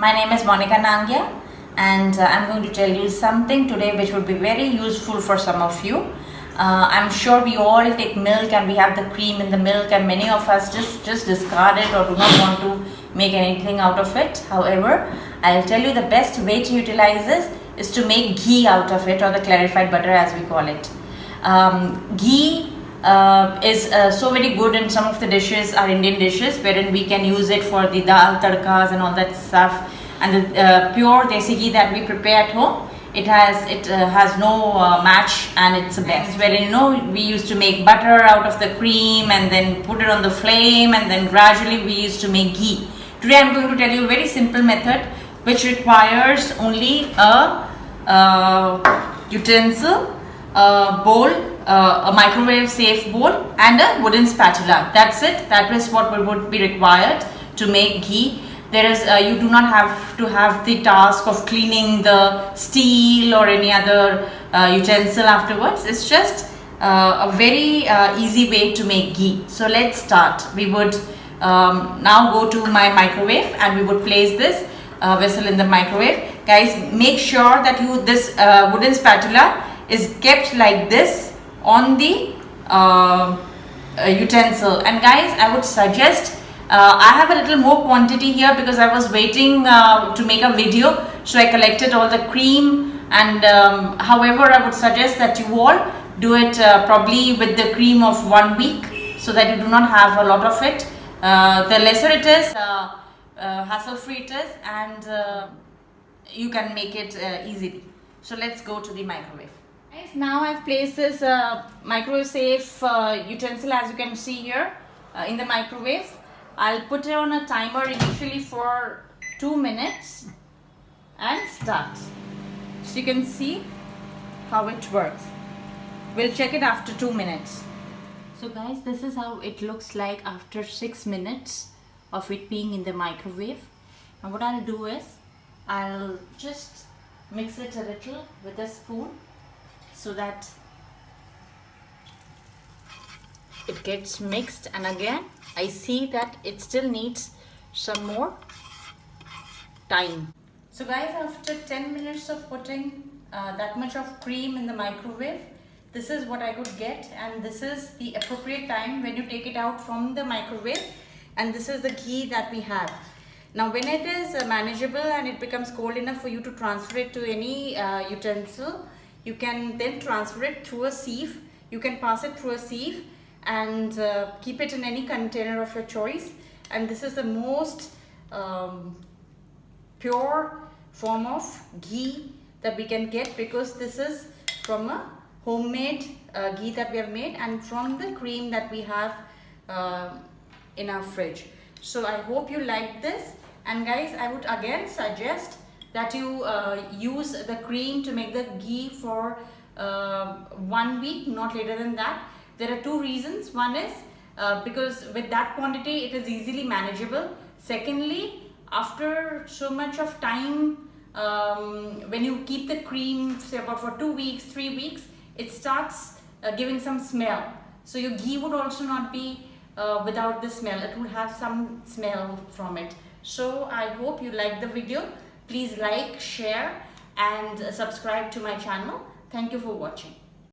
My name is Nangia, and I'm going to tell you something today which would be very useful for some of you. I'm sure we all take milk and we have the cream in the milk, and many of us just discard it or do not want to make anything out of it. However, I'll tell you the best way to utilize this is to make ghee out of it, or the clarified butter as we call it. Ghee is so very good in some of the dishes, our Indian dishes, wherein we can use it for the dal tadkas and all that stuff. And the pure desi ghee that we prepare at home, it has no match, and it's the best. Wherein we used to make butter out of the cream and then put it on the flame, and then gradually we used to make ghee. Today I'm going to tell you a very simple method which requires only a utensil, a bowl, a microwave safe bowl, and a wooden spatula. That's it. That is what would be required to make ghee. You do not have to have the task of cleaning the steel or any other utensil afterwards. It's just a very easy way to make ghee. So let's start. We would now go to my microwave and we would place this vessel in the microwave. Guys, make sure that this wooden spatula is kept like this on the utensil. And guys, I would suggest, I have a little more quantity here because I was waiting to make a video, so I collected all the cream. And however, I would suggest that you all do it probably with the cream of 1 week, so that you do not have a lot of it. The lesser it is, hassle free it is, and you can make it easily. So let's go to the microwave. Guys, now I've placed this microwave safe utensil, as you can see here, in the microwave. I'll put it on a timer initially for 2 minutes and start. So you can see how it works. We'll check it after 2 minutes. So guys, this is how it looks like after 6 minutes of it being in the microwave. And what I'll do is, I'll just mix it a little with a spoon so that it gets mixed. And again, I see that it still needs some more time. So guys, after 10 minutes of putting that much of cream in the microwave, this is what I could get, and this is the appropriate time when you take it out from the microwave, and this is the ghee that we have. Now when it is manageable and it becomes cold enough for you to transfer it to any utensil, you can then transfer it through a sieve. You can pass it through a sieve and keep it in any container of your choice. And this is the most pure form of ghee that we can get, because this is from a homemade ghee that we have made and from the cream that we have in our fridge. So I hope you like this. And guys, I would again suggest that you use the cream to make the ghee for 1 week, not later than that. There are 2 reasons. One is because with that quantity it is easily manageable. Secondly, after so much of time, when you keep the cream, say about for 2 weeks, 3 weeks, it starts giving some smell. So your ghee would also not be without the smell. It would have some smell from it. So I hope you like the video. Please like, share and subscribe to my channel. Thank you for watching.